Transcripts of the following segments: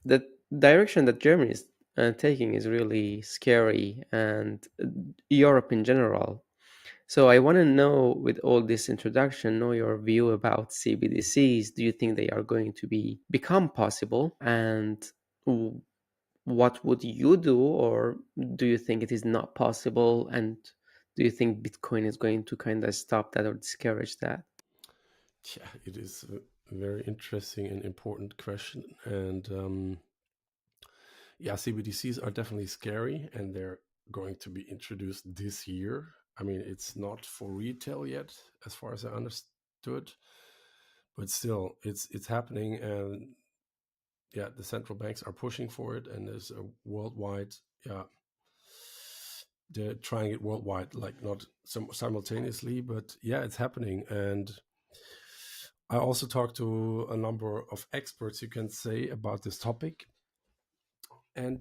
the direction that Germany is taking is really scary, and Europe in general. So I want to know, with all this introduction, know your view about CBDCs. Do you think they are going to become possible, and w- what would you do, or do you think it is not possible? And do you think Bitcoin is going to kind of stop that or discourage that? Yeah, it is a very interesting and important question. And yeah, CBDCs are definitely scary, and they're going to be introduced this year. I mean, it's not for retail yet, as far as I understood, but still, it's happening, and yeah, the central banks are pushing for it, and there's a worldwide, yeah, they're trying it worldwide, like not simultaneously, but yeah, it's happening. And I also talked to a number of experts, you can say, about this topic, and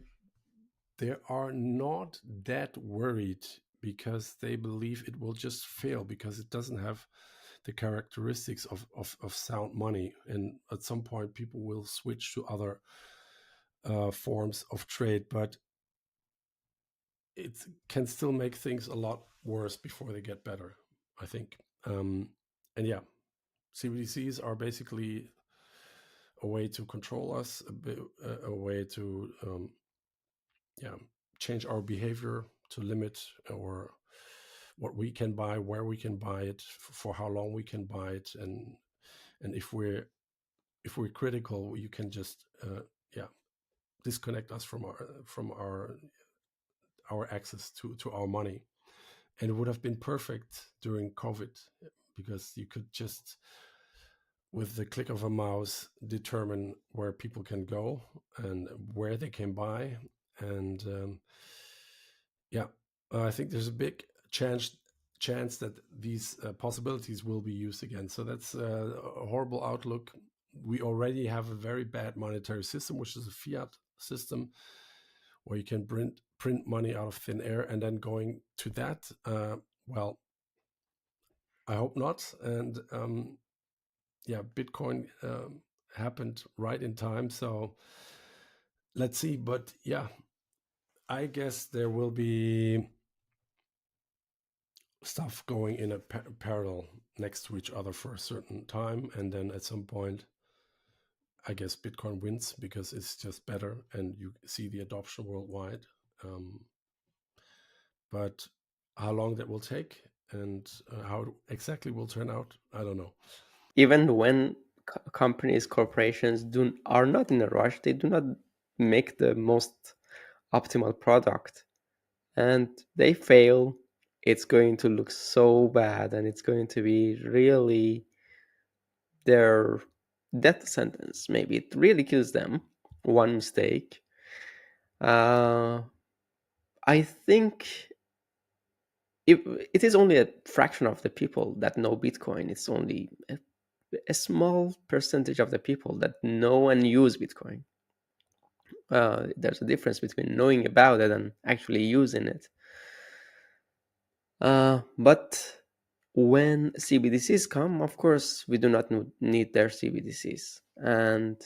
they are not that worried because they believe it will just fail because it doesn't have the characteristics of sound money. And at some point, people will switch to other forms of trade, but it can still make things a lot worse before they get better, I think. And yeah, CBDCs are basically a way to control us, a way to yeah, change our behavior, to limit or what we can buy, where we can buy it, for how long we can buy it, and if we're critical, you can just yeah, disconnect us from our access to our money. And it would have been perfect during COVID because you could just, with the click of a mouse, determine where people can go and where they can buy. And yeah, I think there's a big chance that these possibilities will be used again. So that's a horrible outlook. We already have a very bad monetary system, which is a fiat system, where you can print money out of thin air, and then going to that. Well, I hope not. And yeah, Bitcoin happened right in time. So let's see. But yeah, I guess there will be stuff going in a parallel next to each other for a certain time. And then at some point, I guess Bitcoin wins because it's just better and you see the adoption worldwide. Um, but how long that will take and how it exactly will turn out, I don't know. Even when companies, corporations are not in a rush, they do not make the most optimal product, and they fail, it's going to look so bad, and it's going to be really their death sentence. Maybe it really kills them. One mistake. Uh, I think it, it is only a fraction of the people that know Bitcoin. It's only a small percentage of the people that know and use Bitcoin. There's a difference between knowing about it and actually using it. But when CBDCs come, of course, we do not need their CBDCs. And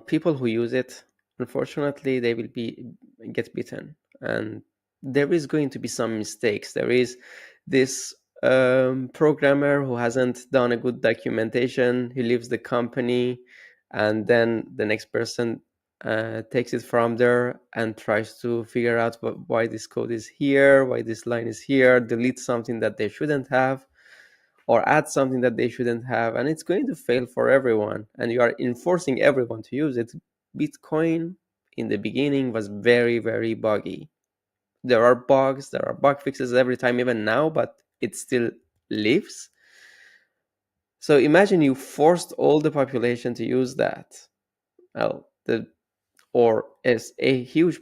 people who use it, unfortunately, they will be get bitten. And there is going to be some mistakes. There is this programmer who hasn't done a good documentation. He leaves the company, and then the next person takes it from there and tries to figure out why this code is here, why this line is here, delete something that they shouldn't have, or add something that they shouldn't have, and it's going to fail for everyone, and you are enforcing everyone to use it. Bitcoin in the beginning was very, very buggy. There are bugs, there are bug fixes every time, even now, but it still lives. So imagine you forced all the population to use that. Well, or as a huge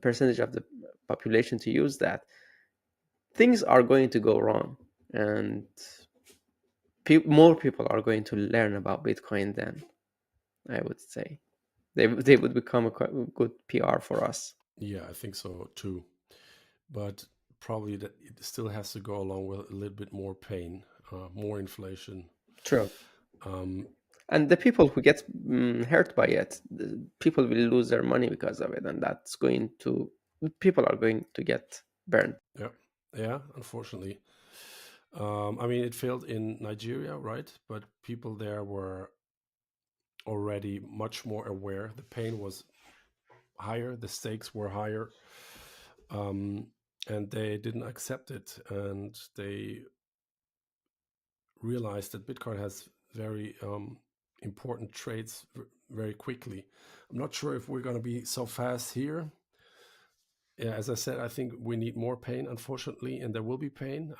percentage of the population to use that, things are going to go wrong, and more people are going to learn about Bitcoin then, I would say. They would become a good PR for us. Yeah, I think so too. But probably that it still has to go along with a little bit more pain, more inflation. True. Um, And the people who get hurt by it, people will lose their money because of it, and that's going to people are going to get burned. Yeah, yeah. Unfortunately, I mean, it failed in Nigeria, right? But people there were already much more aware. The pain was higher, the stakes were higher, um, and they didn't accept it, and they realized that Bitcoin has very important traits very quickly. I'm not sure if we're going to be so fast here. Yeah, as I said, I think we need more pain, unfortunately, and there will be pain.